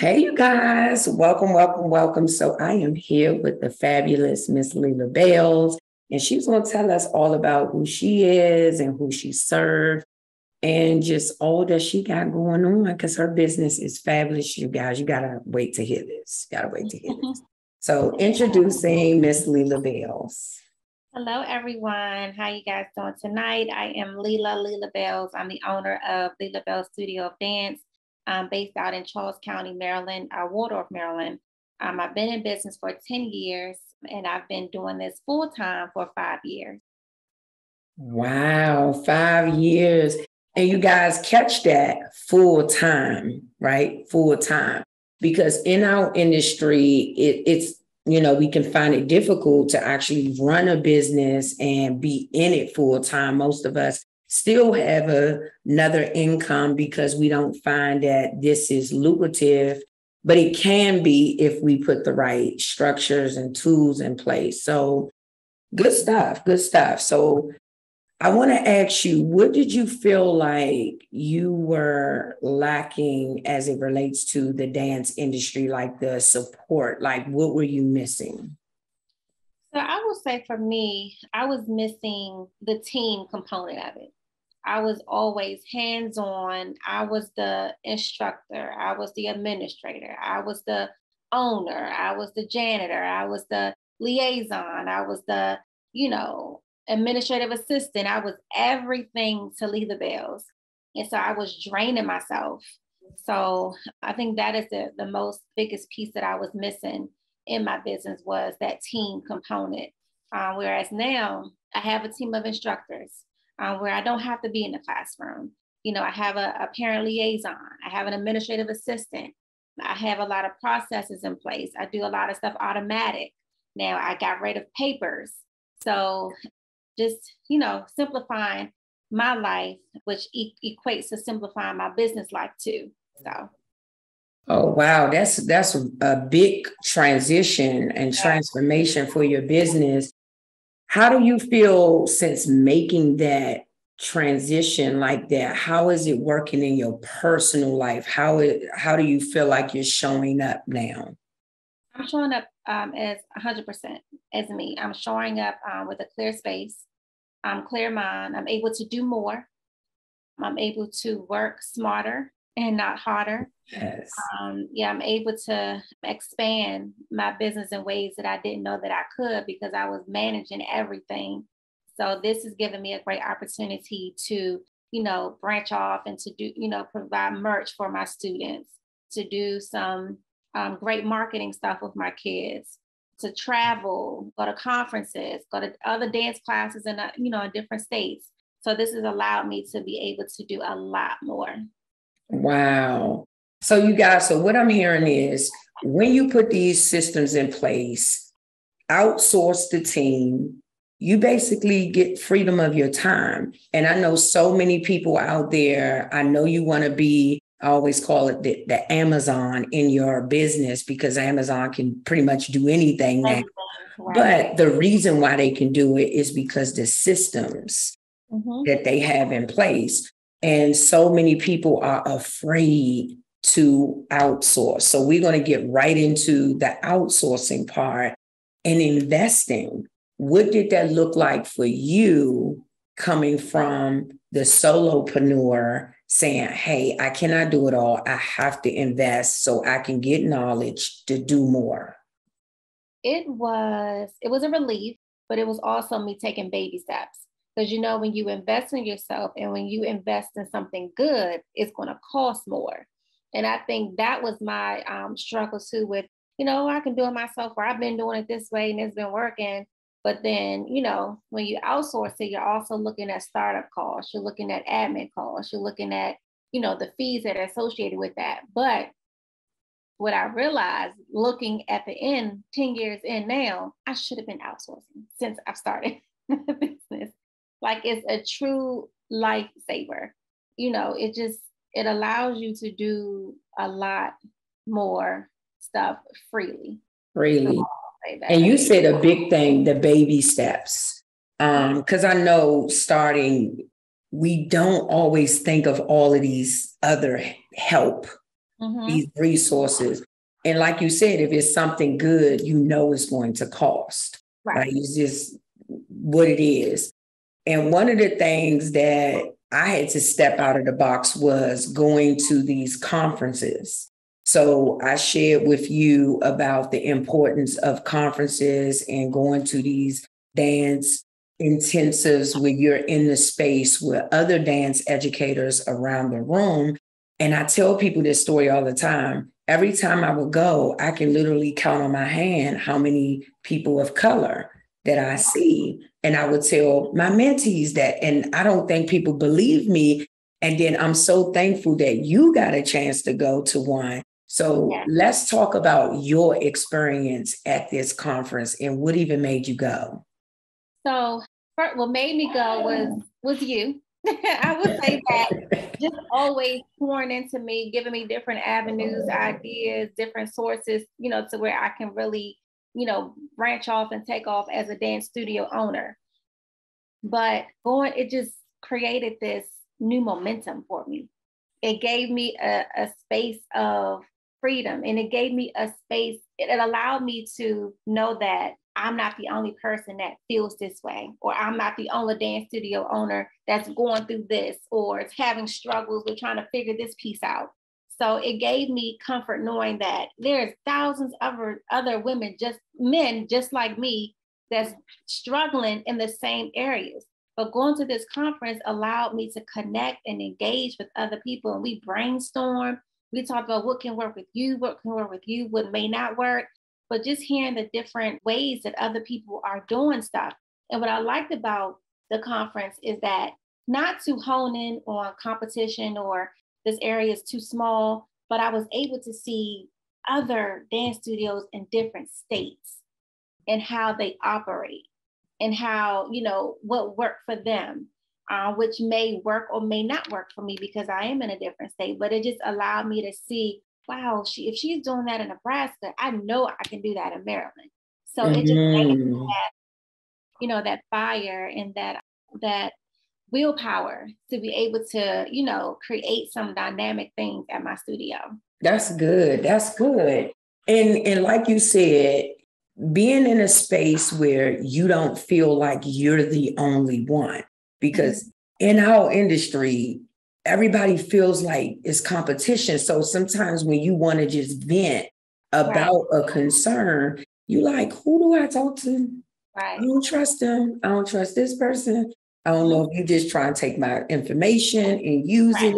Hey, you guys, welcome, welcome, welcome. So I am here with the fabulous Miss Lela Belle, and she's going to tell us all about who she is and who she served and just all that she got going on because her business is fabulous. You guys, you got to wait to hear this. Got to wait to hear this. So introducing Miss Lela Belle. Hello, everyone. How you guys doing tonight? I am Lela Belle. I'm the owner of Lela Belle Studio of Dance. I'm based out in Charles County, Maryland, Waldorf, Maryland. I've been in business for 10 years, and I've been doing this full time for 5 years. Wow, 5 years. And you guys catch that full time, right? Full time. Because in our industry, it's, we can find it difficult to actually run a business and be in it full time. Most of us still have another income because we don't find that this is lucrative, but it can be if we put the right structures and tools in place. So good stuff, good stuff. So I want to ask you, what did you feel like you were lacking as it relates to the dance industry, like the support? Like, what were you missing? So I will say for me, I was missing the team component of it. I was always hands-on. I was the instructor. I was the administrator. I was the owner. I was the janitor. I was the liaison. I was the, administrative assistant. I was everything to Lela Belle. And so I was draining myself. So I think that is the most biggest piece that I was missing in my business was that team component. Whereas now I have a team of instructors where I don't have to be in the classroom. I have a parent liaison. I have an administrative assistant. I have a lot of processes in place. I do a lot of stuff automatic. Now I got rid of papers. So just, simplifying my life, which equates to simplifying my business life too. So. Oh, wow. That's a big transition and transformation for your business. How do you feel since making that transition like that? How is it working in your personal life? How do you feel like you're showing up now? I'm showing up as 100% as me. I'm showing up with a clear space. I'm clear mind. I'm able to do more. I'm able to work smarter and not harder. Yes. I'm able to expand my business in ways that I didn't know that I could because I was managing everything. So this has given me a great opportunity to, branch off and to do, provide merch for my students, to do some great marketing stuff with my kids, to travel, go to conferences, go to other dance classes in, in different states. So this has allowed me to be able to do a lot more. Wow. So you guys, so what I'm hearing is when you put these systems in place, outsource the team, you basically get freedom of your time. And I know so many people out there, I know you want to be, I always call it the Amazon in your business because Amazon can pretty much do anything now. Right. But the reason why they can do it is because the systems that they have in place. And so many people are afraid to outsource. So we're going to get right into the outsourcing part and investing. What did that look like for you coming from the solopreneur saying, hey, I cannot do it all. I have to invest so I can get knowledge to do more? It was a relief, but it was also me taking baby steps. Because, when you invest in yourself and when you invest in something good, it's going to cost more. And I think that was my struggle too with, I can do it myself or I've been doing it this way and it's been working. But then, when you outsource it, you're also looking at startup costs. You're looking at admin costs. You're looking at, the fees that are associated with that. But what I realized looking at the end, 10 years in now, I should have been outsourcing since I've started the business. Like it's a true lifesaver. It allows you to do a lot more stuff freely. Freely. And you said a big thing, the baby steps. Because I know starting, we don't always think of all of these other help these resources. And like you said, if it's something good, you know it's going to cost. Right? It's just what it is. And one of the things that I had to step out of the box was going to these conferences. So I shared with you about the importance of conferences and going to these dance intensives where you're in the space with other dance educators around the room. And I tell people this story all the time. Every time I would go, I can literally count on my hand how many people of color that I see. And I would tell my mentees that, and I don't think people believe me. And then I'm so thankful that you got a chance to go to one. So let's talk about your experience at this conference and what even made you go. So what made me go was you. I would say that just always pouring into me, giving me different avenues, ideas, different sources, to where I can really, branch off and take off as a dance studio owner. But it just created this new momentum for me. It gave me a space of freedom, and it gave me a space. It allowed me to know that I'm not the only person that feels this way, or I'm not the only dance studio owner that's going through this, or it's having struggles with trying to figure this piece out. So it gave me comfort knowing that there's thousands of other women, men just like me, that's struggling in the same areas. But going to this conference allowed me to connect and engage with other people. And we brainstorm. We talk about what can work with you, what may not work. But just hearing the different ways that other people are doing stuff. And what I liked about the conference is that not to hone in on competition or this area is too small, but I was able to see other dance studios in different states and how they operate and how, what worked for them, which may work or may not work for me because I am in a different state. But it just allowed me to see, wow, if she's doing that in Nebraska, I know I can do that in Maryland. So it just gave me that, that fire and that willpower to be able to, create some dynamic things at my studio. That's good. That's good. And like you said, being in a space where you don't feel like you're the only one, because in our industry, everybody feels like it's competition. So sometimes when you want to just vent about a concern, you like, who do I talk to? I don't trust them. I don't trust this person. I don't know if you just try and take my information and use it.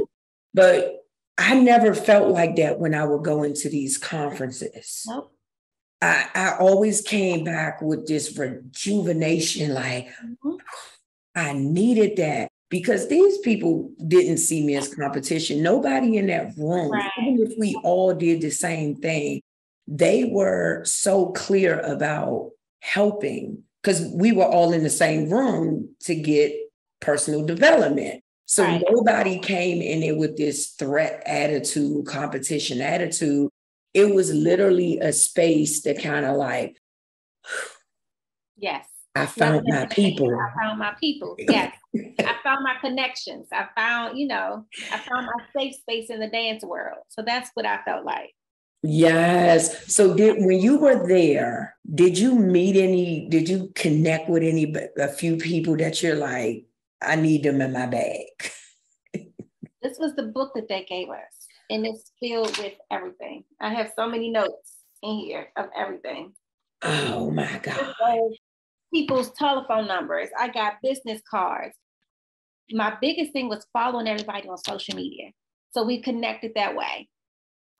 But I never felt like that when I would go into these conferences. Nope. I always came back with this rejuvenation, like I needed that. Because these people didn't see me as competition. Nobody in that room, even if we all did the same thing, they were so clear about helping because we were all in the same room to get personal development. So nobody came in there with this threat attitude, competition attitude. It was literally a space that kind of like, yes. I found my people. I found my people. Yes. I found my connections. I found my safe space in the dance world. So that's what I felt like. Yes. So when you were there, did you connect with a few people that you're like, I need them in my bag? This was the book that they gave us, and it's filled with everything. I have so many notes in here of everything. Oh my God. People's telephone numbers. I got business cards. My biggest thing was following everybody on social media. So we connected that way,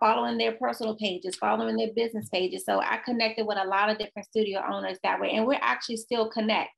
following their personal pages, following their business pages. So I connected with a lot of different studio owners that way. And we're actually still connect.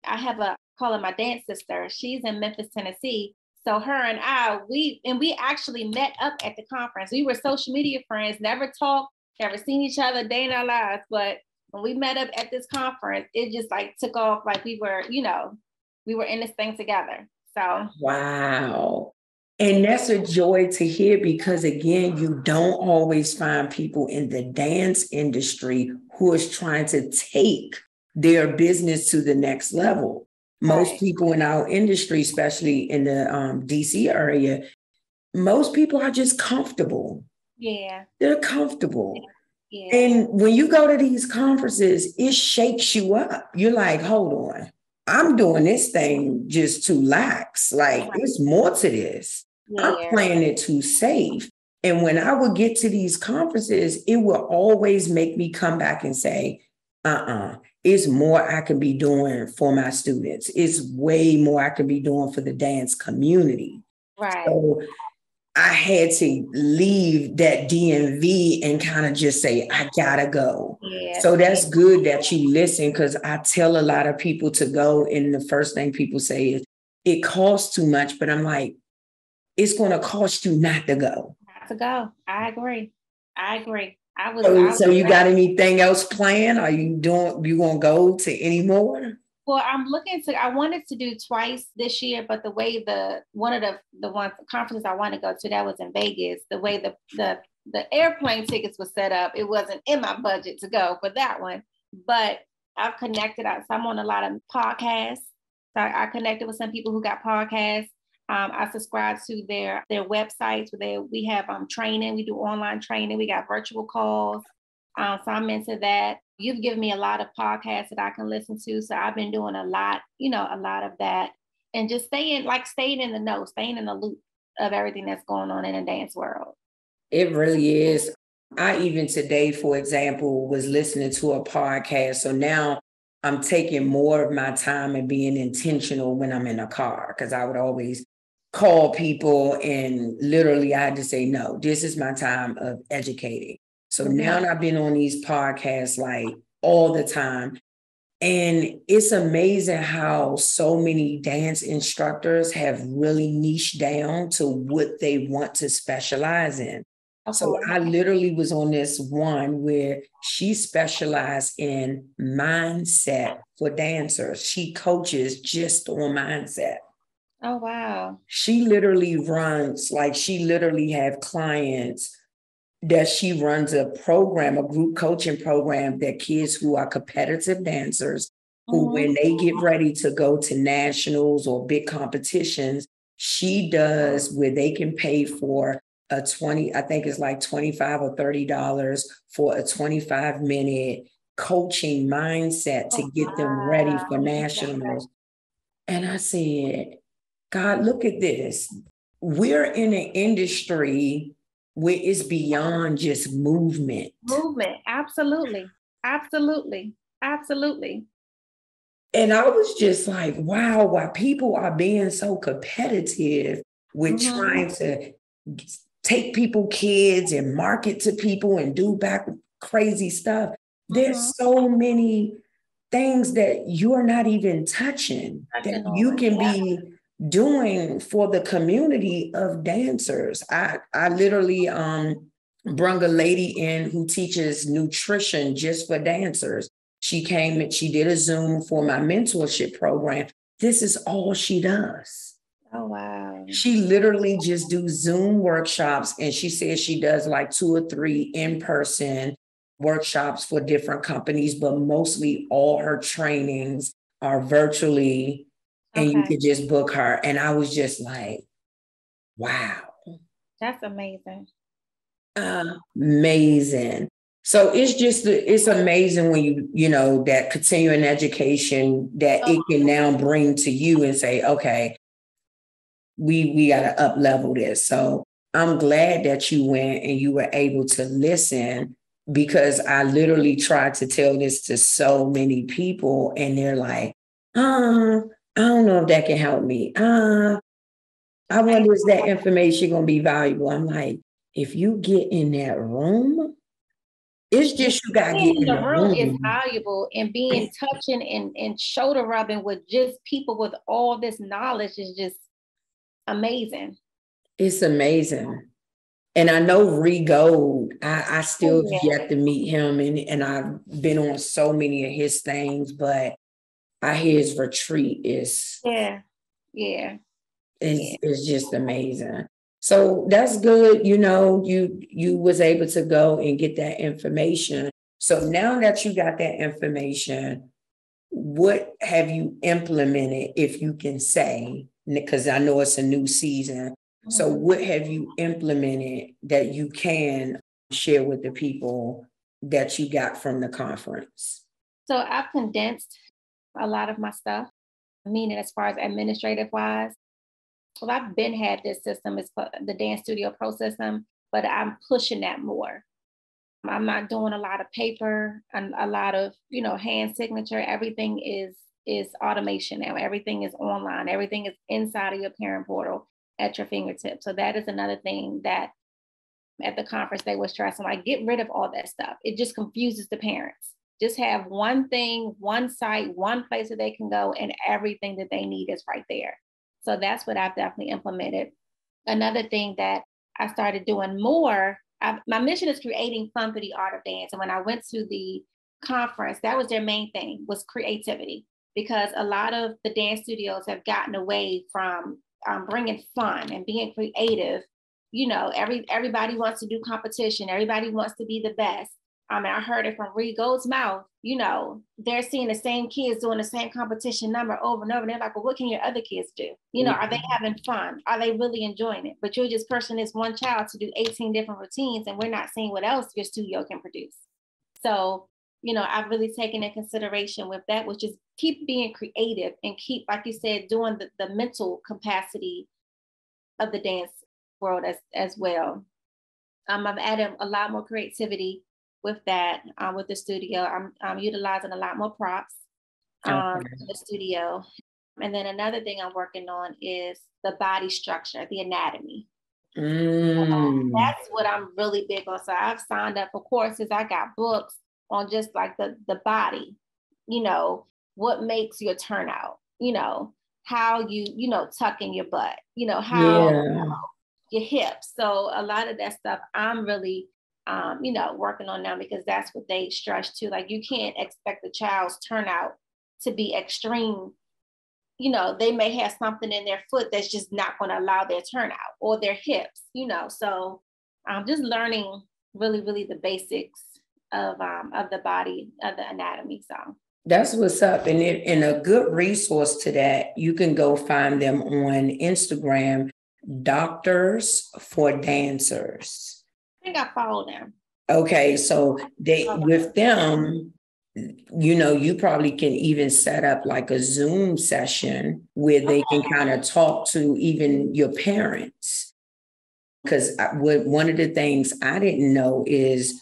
I have call her my dance sister. She's in Memphis, Tennessee. So her and we actually met up at the conference. We were social media friends, never talked, never seen each other a day in our lives. But when we met up at this conference, it just like took off like we were in this thing together. So. Wow. And that's a joy to hear because again, you don't always find people in the dance industry who is trying to take their business to the next level. Most people in our industry, especially in the DC area, most people are just comfortable. Yeah. They're comfortable. Yeah. And when you go to these conferences, it shakes you up. You're like, hold on, I'm doing this thing just too lax. Like, it's more to this. I'm playing it too safe. And when I would get to these conferences, it will always make me come back and say, it's more I can be doing for my students. It's way more I can be doing for the dance community. Right. So I had to leave that DMV and kind of just say, I gotta go. Yeah. So that's good that you listen, because I tell a lot of people to go. And the first thing people say is, it costs too much. But I'm like, it's going to cost you not to go. Not to go. I agree. So you got anything else planned? Are you going to go to any more? Well, I wanted to do twice this year, but the way one of the conferences I want to go to, that was in Vegas, the way the airplane tickets were set up, it wasn't in my budget to go for that one. But I've connected, so I'm on a lot of podcasts. So I connected with some people who got podcasts. I subscribe to their websites where we have training. We do online training. We got virtual calls. So I'm into that. You've given me a lot of podcasts that I can listen to. So I've been doing a lot of that, and just staying in the know, staying in the loop of everything that's going on in the dance world. It really is. I even today, for example, was listening to a podcast. So now I'm taking more of my time and being intentional when I'm in a car, because I would always call people and literally I had to say, no, this is my time of educating. So now I've been on these podcasts like all the time. And it's amazing how so many dance instructors have really niched down to what they want to specialize in. So I literally was on this one where she specialized in mindset for dancers. She coaches just on mindset. Oh, wow. She literally have clients that she runs a group coaching program, that kids who are competitive dancers, who when they get ready to go to nationals or big competitions, she does where they can pay for I think it's like $25 or $30 for a 25-minute coaching mindset to get them ready for nationals. And I said, God, look at this. We're in an industry where it's beyond just movement. Absolutely. And I was just like, wow, why people are being so competitive with trying to take people kids and market to people and do back crazy stuff. There's so many things that you're not even touching that you can be doing for the community of dancers. I literally brung a lady in who teaches nutrition just for dancers. She came and she did a Zoom for my mentorship program. This is all she does. Oh, wow. She literally just do Zoom workshops, and she says she does like 2 or 3 in-person workshops for different companies, but mostly all her trainings are virtually, and you could just book her. And I was just like, wow. That's amazing. Amazing. So it's amazing when you know that continuing education that it can now bring to you and say, okay, we got to up level this. So I'm glad that you went and you were able to listen, because I literally tried to tell this to so many people and they're like, I don't know if that can help me. I wonder, is that information going to be valuable? I'm like, if you get in that room, it's just you got to get in the room. Is valuable, and being touching and shoulder rubbing with just people with all this knowledge is just amazing. It's amazing. And I know Gold, I still yet to meet him, and I've been on so many of his things, but I hear his retreat is it's just amazing. So that's good. You know, you was able to go and get that information. So now that you got that information, what have you implemented, if you can say, because I know it's a new season, So what have you implemented that you can share with the people that you got from the conference? So I've condensed a lot of my stuff, meaning as far as administrative wise. Well, I've been had this system, it's called the Dance Studio Pro system, but I'm pushing that more. I'm not doing a lot of paper and a lot of, hand signature. Everything is automation now. Everything is online. Everything is inside of your parent portal at your fingertips. So that is another thing that at the conference they were stressing, like, get rid of all that stuff. It just confuses the parents. Just have one thing, one site, one place that they can go, and everything that they need is right there. So that's what I've definitely implemented. Another thing that I started doing more, my mission is creating fun for the art of dance. And when I went to the conference, that was their main thing, was creativity, because a lot of the dance studios have gotten away from bringing fun and being creative. Everybody wants to do competition. Everybody wants to be the best. And I heard it from Reed Gold's mouth. They're seeing the same kids doing the same competition number over and over. And they're like, well, what can your other kids do? Are they having fun? Are they really enjoying it? But you're just pushing this one child to do 18 different routines, and we're not seeing what else your studio can produce. So, I've really taken in consideration with that, which is keep being creative and keep, like you said, doing the mental capacity of the dance world as well. I've added a lot more creativity with that, with the studio. I'm utilizing a lot more props in the studio. And then another thing I'm working on is the body structure, the anatomy. That's what I'm really big on. So I've signed up for courses. I got books on just like the body, what makes your turnout, how you, tuck in your butt, how your hips. So a lot of that stuff I'm really working on now, because that's what they stress too. Like, you can't expect the child's turnout to be extreme. They may have something in their foot that's just not going to allow their turnout, or their hips, so I'm just learning really, really the basics of the body, of the anatomy. So that's what's up. And a good resource to that, you can go find them on Instagram, Doctors for Dancers. I think I follow them. Okay, so with them, you probably can even set up like a Zoom session where they can kind of talk to even your parents. Because one of the things I didn't know is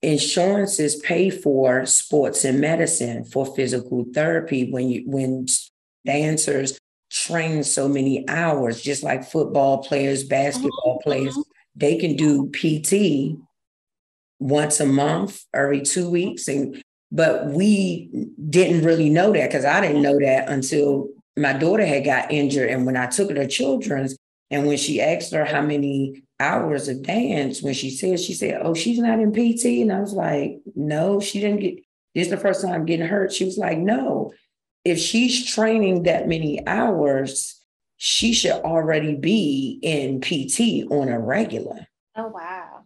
insurances pay for sports and medicine for physical therapy when dancers train so many hours, just like football players, basketball players, they can do PT once a month, every 2 weeks. But we didn't really know that, because I didn't know that until my daughter had got injured. And when I took her to children's, and when she asked her how many hours of dance, when she said, oh, she's not in PT. And I was like, no, she didn't get, this is the first time I'm getting hurt. She was like, no, if she's training that many hours, she should already be in PT on a regular. Oh, wow.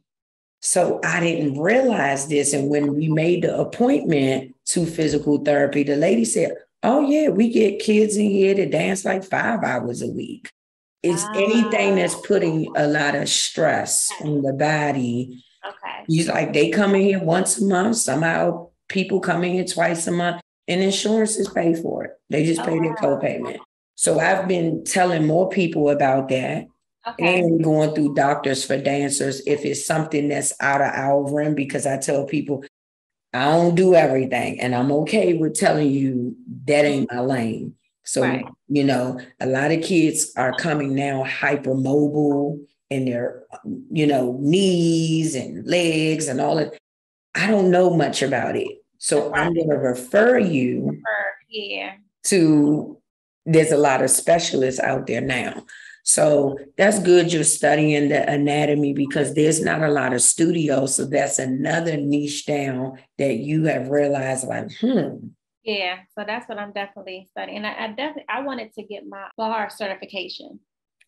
So I didn't realize this. And when we made the appointment to physical therapy, the lady said, oh, yeah, we get kids in here to dance like 5 hours a week. It's anything that's putting a lot of stress on the body. Okay. He's like, they come in here once a month. Somehow people come in here twice a month, and insurances pay for it. They just pay their copayment. So I've been telling more people about that. Okay. And going through Doctors for Dancers if it's something that's out of our realm, because I tell people I don't do everything, and I'm okay with telling you that ain't my lane. So, a lot of kids are coming now hypermobile in their, knees and legs and all that. I don't know much about it. So I'm going to refer you to, there's a lot of specialists out there now. So that's good you're studying the anatomy, because there's not a lot of studios. So that's another niche down that you have realized, like, Yeah, so that's what I'm definitely studying. And I wanted to get my bar certification.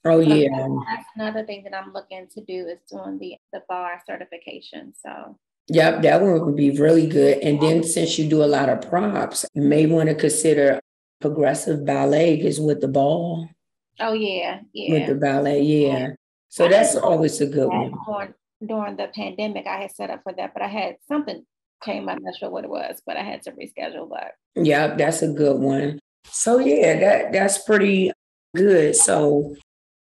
Oh, so yeah. That's another thing that I'm looking to do, is doing the bar certification. So yep, that one would be really good. And then since you do a lot of props, you may want to consider progressive ballet is with the ball. Oh, yeah. With the ballet, yeah. So that's always a good one. During the pandemic, I had set up for that, but I had something came up. I'm not sure what it was, but I had to reschedule. But yeah, that's a good one. So yeah, that's pretty good. So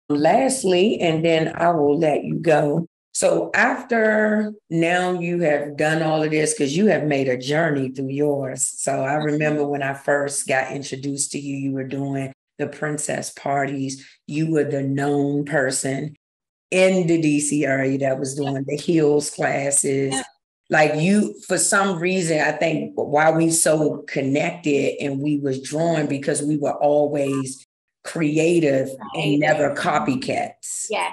lastly, and then I will let you go. So after now you have done all of this because you have made a journey through yours. So I remember when I first got introduced to you, you were doing the princess parties. You were the known person in the DC area that was doing the heels classes. yeah. Like you, for some reason, I think why we so connected and we was drawn because we were always creative and never copycats. Yeah.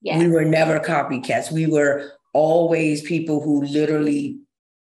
Yeah. We were never copycats. We were always people who literally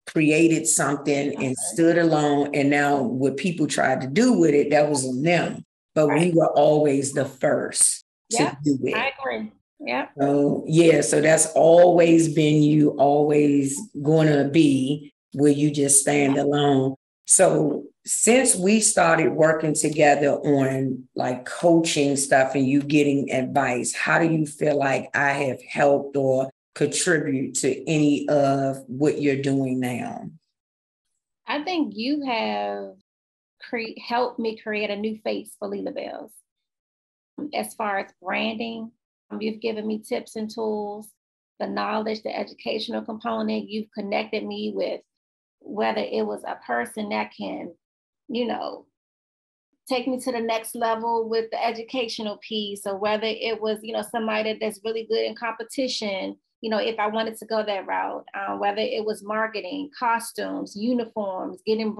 created something and stood alone. And now what people tried to do with it, that was on them. But we were always the first to do it. I agree. Yeah. So yeah, so that's always been you, always gonna be where you just stand alone. So since we started working together on like coaching stuff and you getting advice, how do you feel like I have helped or contribute to any of what you're doing now? I think you have helped me create a new face for Lela Belle. As far as branding, you've given me tips and tools, the knowledge, the educational component. You've connected me with whether it was a person that can, take me to the next level with the educational piece, or whether it was, somebody that's really good in competition, if I wanted to go that route, whether it was marketing, costumes, uniforms, getting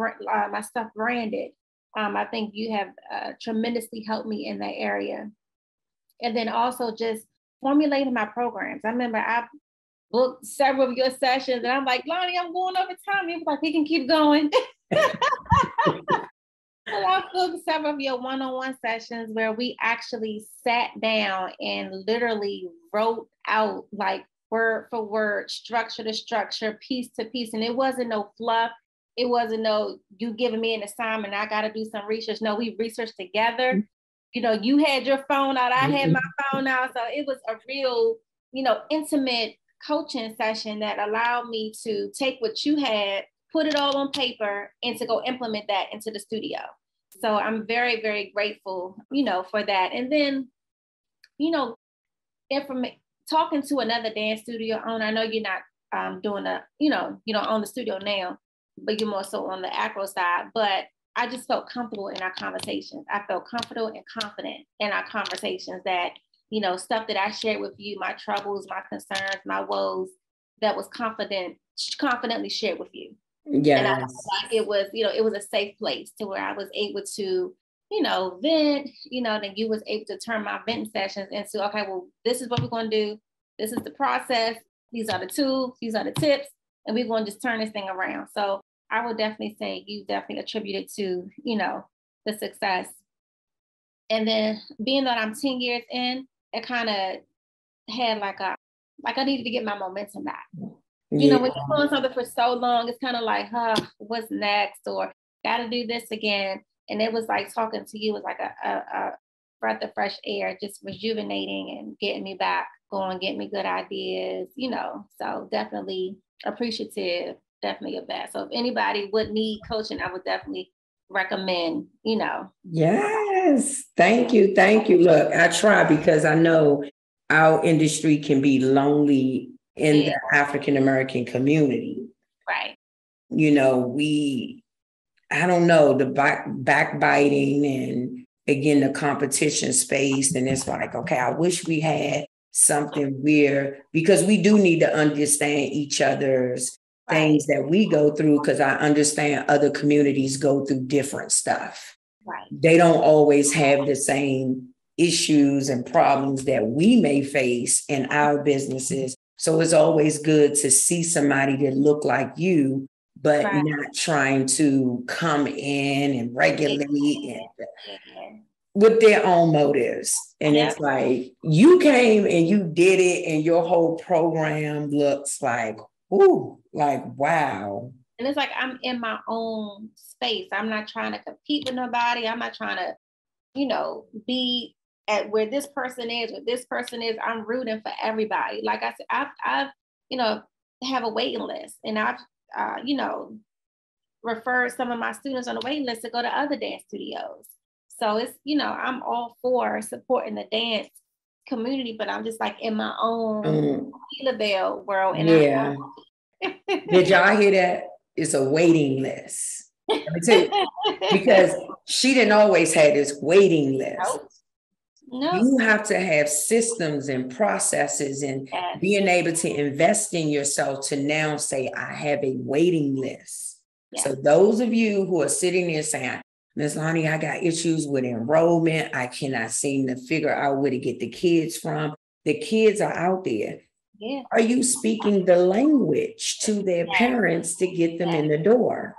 my stuff branded. I think you have tremendously helped me in that area. And then also just formulating my programs. I remember I booked several of your sessions and I'm like, Lonnie, I'm going over time. He was like, he can keep going. So I booked several of your one-on-one sessions where we actually sat down and literally wrote out like word for word, structure to structure, piece to piece. And it wasn't no fluff. It wasn't no, you giving me an assignment, I got to do some research. No, we researched together. You had your phone out, I had my phone out. So it was a real, intimate coaching session that allowed me to take what you had, put it all on paper, and to go implement that into the studio. So I'm very, very grateful, for that. And then, talking to another dance studio owner. I know you're not doing you don't own the studio now, but you're more so on the acro side. But I just felt comfortable in our conversations. I felt comfortable and confident in our conversations that, stuff that I shared with you, my troubles, my concerns, my woes, that was confidently shared with you. Yeah. And I felt like it was, it was a safe place to where I was able to, vent, then you was able to turn my venting sessions into, okay, well, this is what we're going to do. This is the process. These are the tools. These are the tips. And we're going to just turn this thing around. So I would definitely say you definitely attributed to, the success. And then being that I'm 10 years in, it kind of had like I needed to get my momentum back. Yeah. When you're doing something for so long, it's kind of like, what's next? Or got to do this again. And it was like talking to you was like a breath of fresh air, just rejuvenating and getting me back going, getting me good ideas, So definitely appreciative, definitely of that. So if anybody would need coaching, I would definitely recommend, Yes. Thank you. Thank you. Look, I try because I know our industry can be lonely in the African American community. Right. I don't know, the backbiting and again, the competition space. And it's like, okay, I wish we had something because we do need to understand each other's things that we go through, because I understand other communities go through different stuff. Right. They don't always have the same issues and problems that we may face in our businesses. So it's always good to see somebody that look like you, but not trying to come in and regulate with their own motives. And it's like, you came and you did it, and your whole program looks like, ooh, like, wow. And it's like, I'm in my own space. I'm not trying to compete with nobody. I'm not trying to, be at where this person is, or this person is, I'm rooting for everybody. Like I said, I've have a waiting list, and I've, referred some of my students on the waiting list to go to other dance studios. So it's, I'm all for supporting the dance community, but I'm just like in my own Lela Belle world. And yeah. Did y'all hear that? It's a waiting list. Let me tell you, because she didn't always have this waiting list. No. You have to have systems and processes and being able to invest in yourself to now say, I have a waiting list. So those of you who are sitting there saying, Ms. Lonnie, I got issues with enrollment. I cannot seem to figure out where to get the kids from. The kids are out there. Yeah. Are you speaking the language to their parents to get them in the door?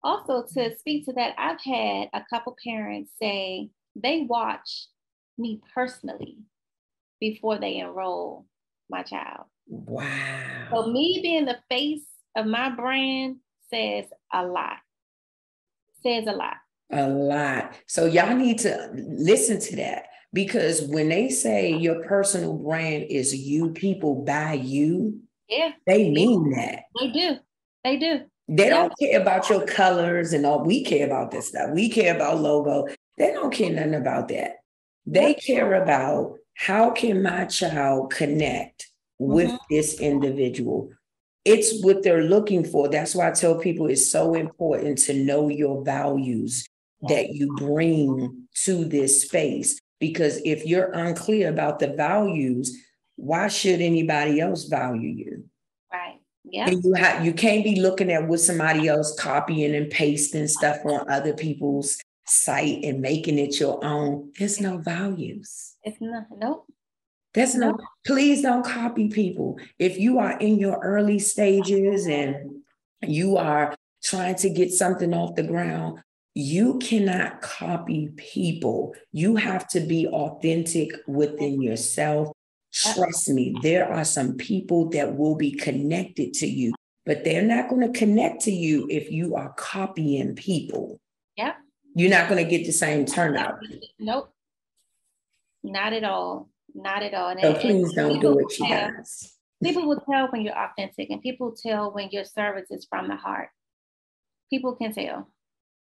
Also, to speak to that, I've had a couple parents say they watch me personally before they enroll my child. Wow. So me being the face of my brand says a lot. Says a lot. A lot. So y'all need to listen to that, because when they say your personal brand is you, people buy you, they mean that. They do. They do. They don't care about your colors and all. We care about this stuff. We care about logo. They don't care nothing about that. They care about, how can my child connect with this individual? It's what they're looking for. That's why I tell people it's so important to know your values that you bring to this space. Because if you're unclear about the values, why should anybody else value you? Right. Yeah. And you can't be looking at what somebody else copying and pasting stuff on other people's site and making it your own. There's no values. It's not. Nope. There's no. Please don't copy people. If you are in your early stages and you are trying to get something off the ground, you cannot copy people. You have to be authentic within yourself. Trust me, there are some people that will be connected to you, but they're not going to connect to you if you are copying people. Yep. You're not going to get the same turnout. Nope. Not at all. Not at all. So please don't do it, you guys. People will tell when you're authentic, and people tell when your service is from the heart. People can tell.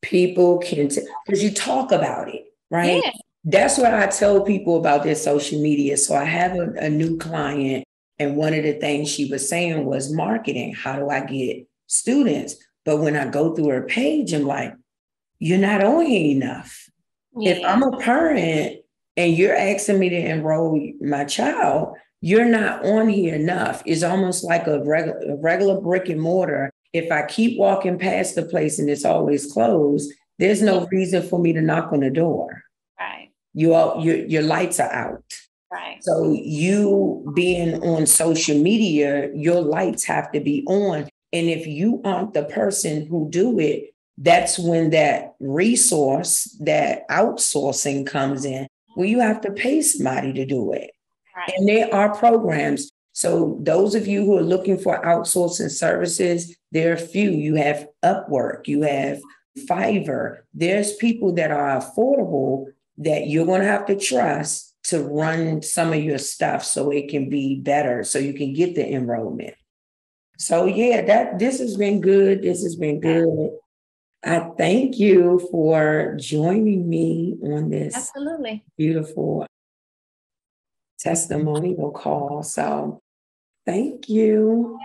People can tell because you talk about it, right? Yeah. That's what I tell people about their social media. So I have a new client, and one of the things she was saying was marketing. How do I get students? But when I go through her page, I'm like, you're not on here enough. Yeah. If I'm a parent and you're asking me to enroll my child, you're not on here enough. It's almost like a regular brick and mortar. If I keep walking past the place and it's always closed, there's no reason for me to knock on the door. Right. Your lights are out. Right. So you being on social media, your lights have to be on. And if you aren't the person who do it, that's when that resource, that outsourcing comes in, where you have to pay somebody to do it. Right. And there are programs. So those of you who are looking for outsourcing services, there are a few. You have Upwork, you have Fiverr. There's people that are affordable that you're going to have to trust to run some of your stuff so it can be better, so you can get the enrollment. So yeah, this has been good. This has been good. I thank you for joining me on this beautiful testimonial call. So thank you.